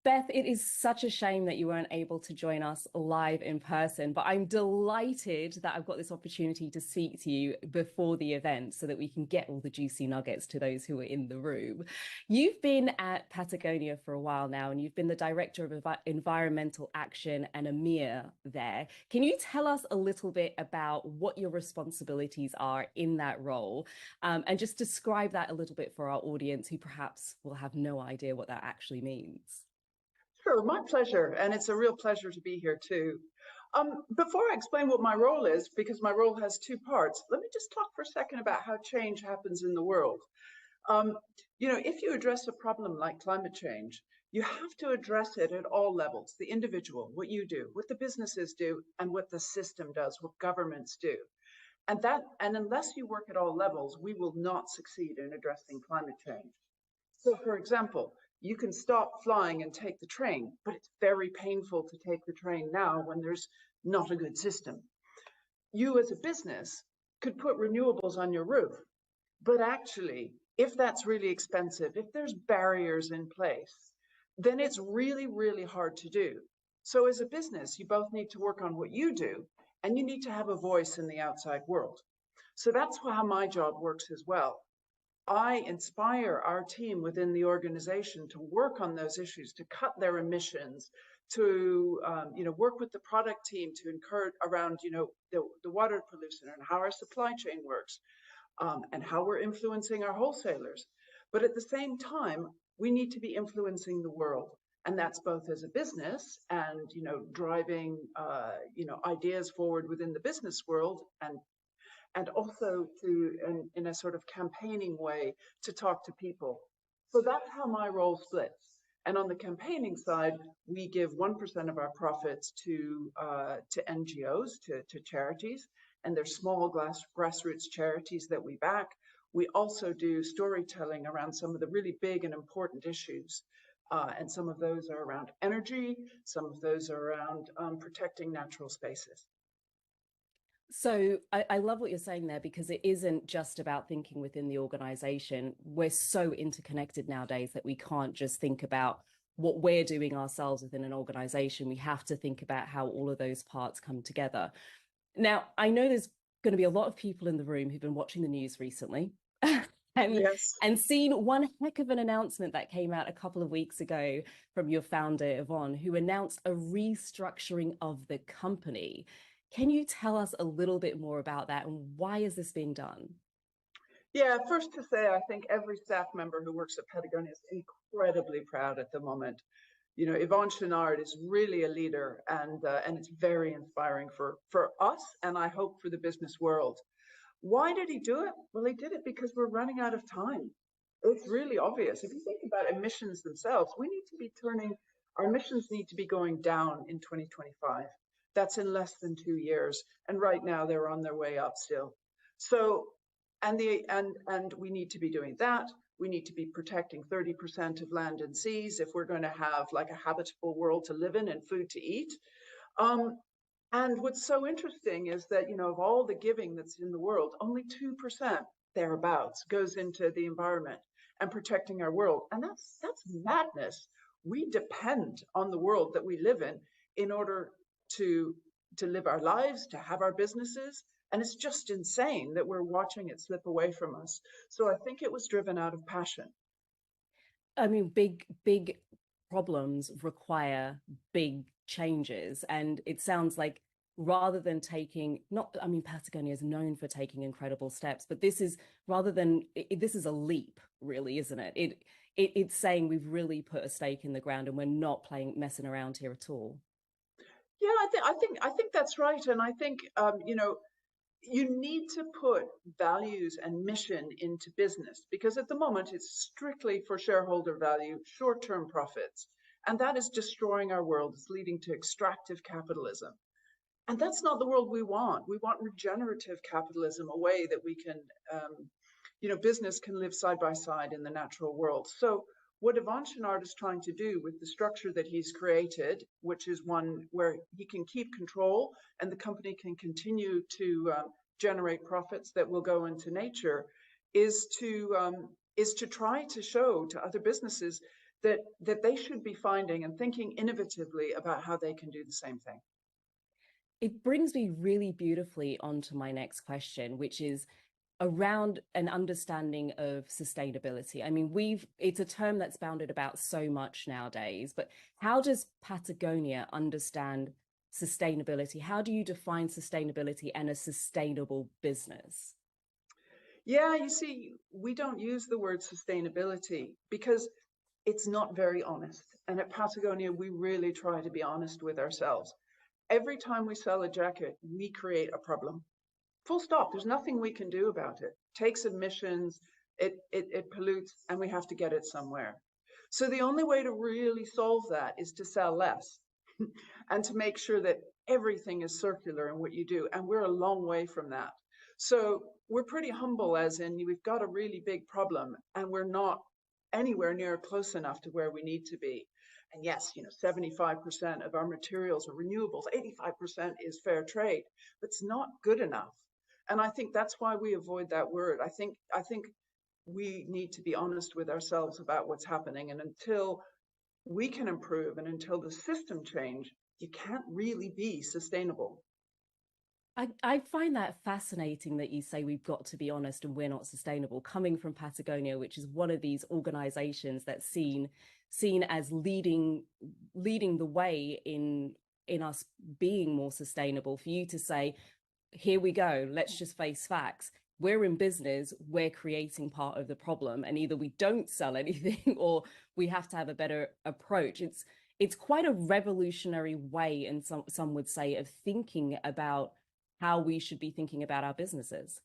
Beth, it is such a shame that you weren't able to join us live in person, but I'm delighted that I've got this opportunity to speak to you before the event so that we can get all the juicy nuggets to those who are in the room. You've been at Patagonia for a while now, and you've been the Director of Environmental Action and EMEA there. Can you tell us a little bit about what your responsibilities are in that role, and just describe that a little bit for our audience who perhaps will have no idea what that actually means? Sure, my pleasure. And it's a real pleasure to be here too. Before I explain what my role is, because my role has two parts, let me just talk for a second about how change happens in the world. Um, if you address a problem like climate change, you have to address it at all levels, the individual, what you do, what the businesses do, and what the system does, what governments do. And unless you work at all levels, we will not succeed in addressing climate change. So, for example, you can stop flying and take the train, but it's very painful to take the train now when there's not a good system. You as a business could put renewables on your roof, but actually, if that's really expensive, if there's barriers in place, then it's really, really hard to do. So as a business, you both need to work on what you do, and you need to have a voice in the outside world. So that's how my job works as well. I inspire our team within the organization to work on those issues, to cut their emissions, to work with the product team to encourage around the water pollution and how our supply chain works, and how we're influencing our wholesalers. But at the same time, we need to be influencing the world, and that's both as a business and driving ideas forward within the business world, and also in a sort of campaigning way to talk to people. So that's how my role splits. And on the campaigning side, we give 1% of our profits to NGOs, to charities, and they're small grassroots charities that we back. We also do storytelling around some of the really big and important issues. And some of those are around energy, some of those are around protecting natural spaces. So I love what you're saying there, because it isn't just about thinking within the organization. We're so interconnected nowadays that we can't just think about what we're doing ourselves within an organization. We have to think about how all of those parts come together. Now, I know there's going to be a lot of people in the room who've been watching the news recently Yes. and seen one heck of an announcement that came out a couple of weeks ago from your founder, Yvonne, who announced a restructuring of the company. Can you tell us a little bit more about that, and why is this being done? Yeah, first to say, I think every staff member who works at Patagonia is incredibly proud at the moment. Yvonne Chenard is really a leader, and it's very inspiring for us, and I hope for the business world. Why did he do it? Well, he did it because we're running out of time. It's really obvious. If you think about emissions themselves, our emissions need to be going down in 2025. That's in less than 2 years. And right now they're on their way up still. So, and we need to be doing that. We need to be protecting 30% of land and seas if we're going to have like a habitable world to live in and food to eat. And what's so interesting is that, of all the giving that's in the world, only 2% thereabouts goes into the environment and protecting our world. And that's madness. We depend on the world that we live in order to live our lives, to have our businesses. And it's just insane that we're watching it slip away from us. So I think it was driven out of passion. I mean, big problems require big changes. And it sounds like, rather than Patagonia is known for taking incredible steps, but this is this is a leap, really, isn't it? It's saying we've really put a stake in the ground and we're not messing around here at all. Yeah, I think that's right, and I think you need to put values and mission into business, because at the moment it's strictly for shareholder value, short-term profits, and that is destroying our world. It's leading to extractive capitalism, and that's not the world we want. We want regenerative capitalism, a way that we can, business can live side by side in the natural world. So what Yvon Chouinard is trying to do with the structure that he's created, which is one where he can keep control and the company can continue to generate profits that will go into nature, is to try to show to other businesses that they should be finding and thinking innovatively about how they can do the same thing. It brings me really beautifully onto my next question, which is around an understanding of sustainability. I mean, it's a term that's bounded about so much nowadays, but how does Patagonia understand sustainability? How do you define sustainability and a sustainable business? Yeah, you see, we don't use the word sustainability because it's not very honest. And at Patagonia, we really try to be honest with ourselves. Every time we sell a jacket, we create a problem. Full stop. There's nothing we can do about it. It takes emissions, it pollutes, and we have to get it somewhere. So the only way to really solve that is to sell less and to make sure that everything is circular in what you do. And we're a long way from that. So we're pretty humble, as in we've got a really big problem and we're not anywhere near close enough to where we need to be. And yes, 75% of our materials are renewables, 85% is fair trade, but it's not good enough. And I think that's why we avoid that word. I think we need to be honest with ourselves about what's happening. And until we can improve and until the system change, you can't really be sustainable. I find that fascinating that you say we've got to be honest and we're not sustainable, coming from Patagonia, which is one of these organizations that's seen as leading the way in us being more sustainable. For you to say, here we go, let's just face facts. We're in business, we're creating part of the problem, and either we don't sell anything or we have to have a better approach. It's quite a revolutionary way, and some would say, of thinking about how we should be thinking about our businesses.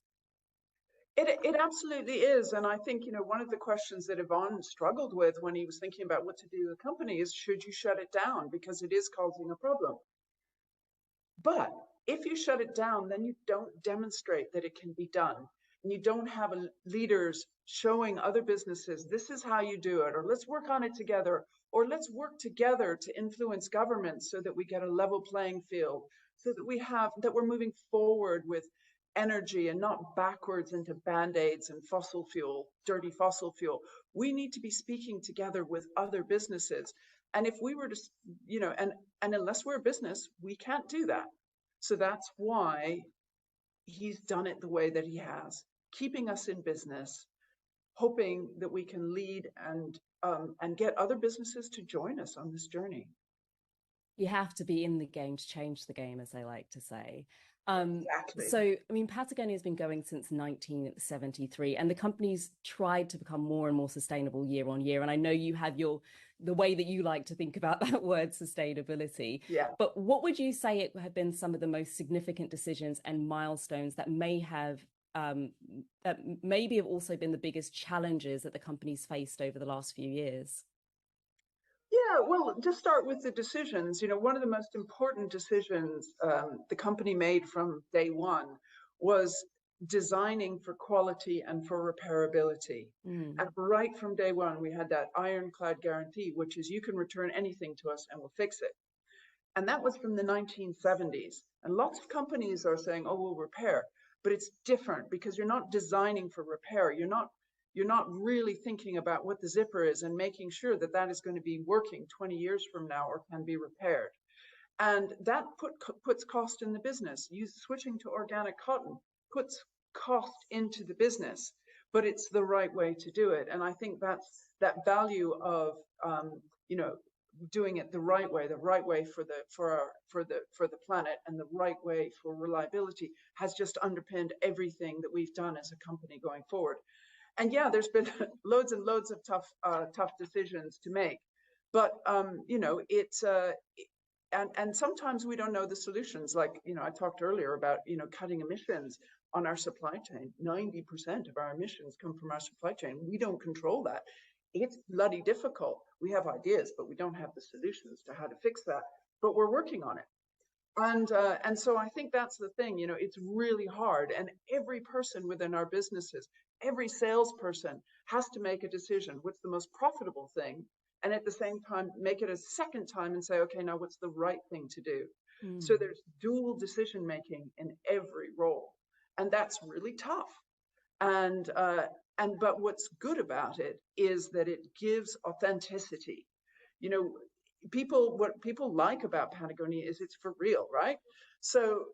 It absolutely is. And I think, one of the questions that Yvonne struggled with when he was thinking about what to do with the company is, should you shut it down because it is causing a problem? But if you shut it down, then you don't demonstrate that it can be done. And you don't have leaders showing other businesses, this is how you do it, or let's work on it together, or let's work together to influence governments so that we get a level playing field, so that we're moving forward with energy and not backwards into band-aids and fossil fuel, dirty fossil fuel. We need to be speaking together with other businesses. And if we were to, and unless we're a business, we can't do that. So that's why he's done it the way that he has, keeping us in business, hoping that we can lead and get other businesses to join us on this journey. You have to be in the game to change the game, as I like to say. Exactly. So, I mean, Patagonia has been going since 1973, and the company's tried to become more and more sustainable year on year. And I know you have the way that you like to think about that word, sustainability. Yeah. But what would you say it have been some of the most significant decisions and milestones that maybe have also been the biggest challenges that the company's faced over the last few years? Yeah, well, to start with the decisions, one of the most important decisions the company made from day one was designing for quality and for repairability. And right from day one, we had that ironclad guarantee, which is you can return anything to us and we'll fix it. And that was from the 1970s. And lots of companies are saying, oh, we'll repair. But it's different because you're not designing for repair. You're not really thinking about what the zipper is and making sure that that is going to be working 20 years from now or can be repaired. And that puts cost in the business. Switching to organic cotton puts cost into the business, but it's the right way to do it. And I think that's that value of doing it the right way for the planet, and the right way for reliability has just underpinned everything that we've done as a company going forward. And yeah, there's been loads and loads of tough decisions to make, but it's and sometimes we don't know the solutions. Like I talked earlier about cutting emissions on our supply chain. 90% of our emissions come from our supply chain. We don't control that. It's bloody difficult. We have ideas, but we don't have the solutions to how to fix that. But we're working on it. And so I think that's the thing. It's really hard, and every person within our businesses, every salesperson has to make a decision. What's the most profitable thing? And at the same time, make it a second time and say, okay, now what's the right thing to do? So there's dual decision making in every role, and that's really tough. And But what's good about it is that it gives authenticity. You know, what people like about Patagonia is it's for real, right? So,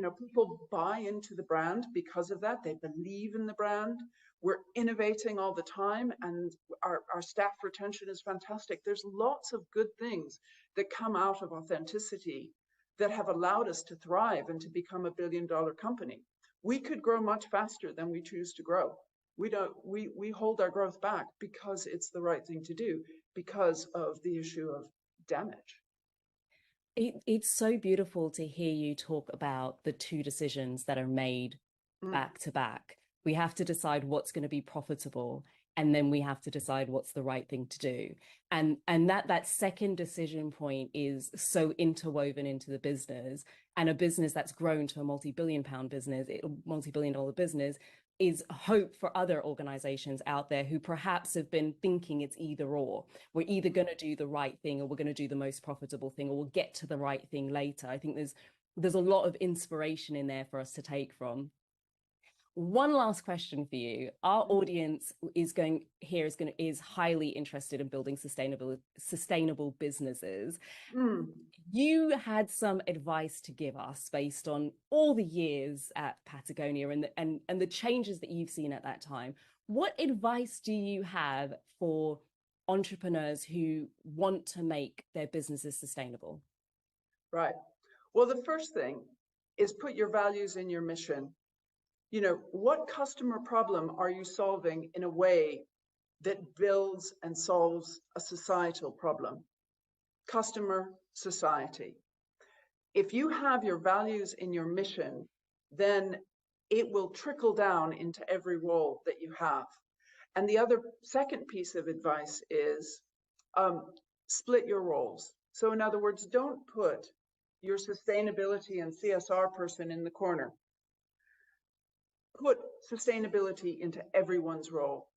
people buy into the brand because of that. They believe in the brand. We're innovating all the time, and our staff retention is fantastic. There's lots of good things that come out of authenticity that have allowed us to thrive and to become $1 billion company. We could grow much faster than we choose to grow. We hold our growth back because it's the right thing to do, because of the issue of damage. It's so beautiful to hear you talk about the two decisions that are made back to back. We have to decide what's going to be profitable, and then we have to decide what's the right thing to do. And that second decision point is so interwoven into the business, and a business that's grown to a multi-billion-pound business, multi-billion-dollar business, is hope for other organizations out there who perhaps have been thinking it's either or. We're either going to do the right thing, or we're going to do the most profitable thing, or we'll get to the right thing later. I think there's a lot of inspiration in there for us to take from. One last question for you. Our audience is highly interested in building sustainable businesses. You had some advice to give us based on all the years at Patagonia and the changes that you've seen at that time. What advice do you have for entrepreneurs who want to make their businesses sustainable? Right. Well, the first thing is put your values in your mission. What customer problem are you solving in a way that builds and solves a societal problem? Customer, society. If you have your values in your mission, then it will trickle down into every role that you have. And the second piece of advice is split your roles. So in other words, don't put your sustainability and CSR person in the corner. Put sustainability into everyone's role.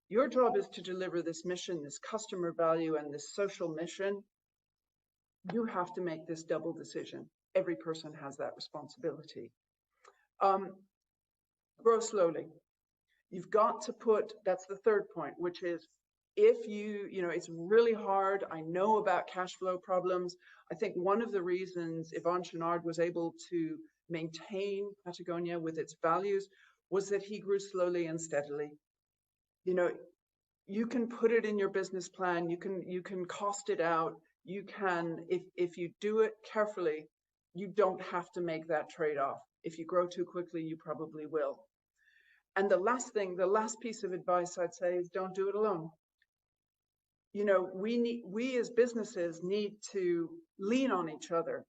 Your job is to deliver this mission, this customer value, and this social mission. You have to make this double decision. Every person has that responsibility. Grow slowly. You've got to that's the third point, which is if it's really hard. I know about cash flow problems. I think one of the reasons Yvon Chouinard was able to maintain Patagonia with its values was that he grew slowly and steadily. You can put it in your business plan. You can cost it out. You can, if you do it carefully, you don't have to make that trade-off. If you grow too quickly, you probably will. And the last piece of advice I'd say is don't do it alone. We as businesses need to lean on each other.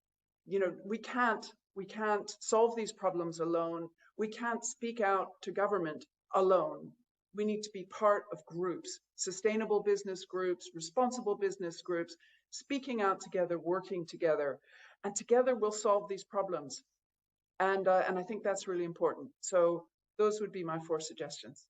We can't solve these problems alone. We can't speak out to government alone. We need to be part of groups, sustainable business groups, responsible business groups, speaking out together, working together, and together we'll solve these problems. And I think that's really important. So those would be my 4 suggestions.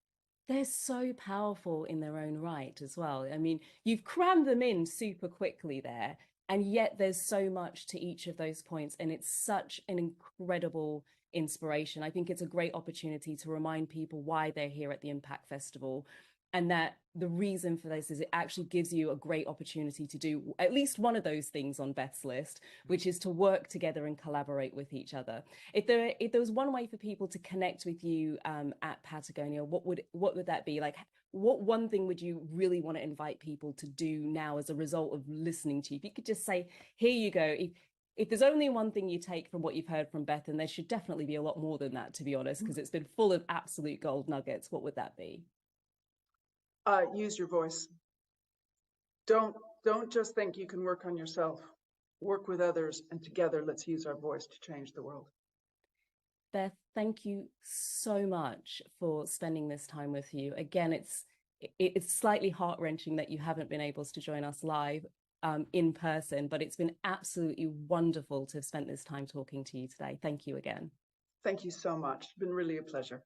They're so powerful in their own right as well. I mean, you've crammed them in super quickly there, and yet there's so much to each of those points, and it's such an incredible inspiration. I think it's a great opportunity to remind people why they're here at the Impact Festival, and that the reason for this is it actually gives you a great opportunity to do at least one of those things on Beth's list, which is to work together and collaborate with each other. If there was one way for people to connect with you at Patagonia, what would that be? Like, what one thing would you really want to invite people to do now as a result of listening to you? If you could just say, here you go. If there's only one thing you take from what you've heard from Beth, and there should definitely be a lot more than that, to be honest, because it's been full of absolute gold nuggets, what would that be? Use your voice. Don't just think you can work on yourself. Work with others, and together let's use our voice to change the world. Beth, thank you so much for spending this time with you. Again, it's slightly heart-wrenching that you haven't been able to join us live in person, but it's been absolutely wonderful to have spent this time talking to you today. Thank you again. Thank you so much. It's been really a pleasure.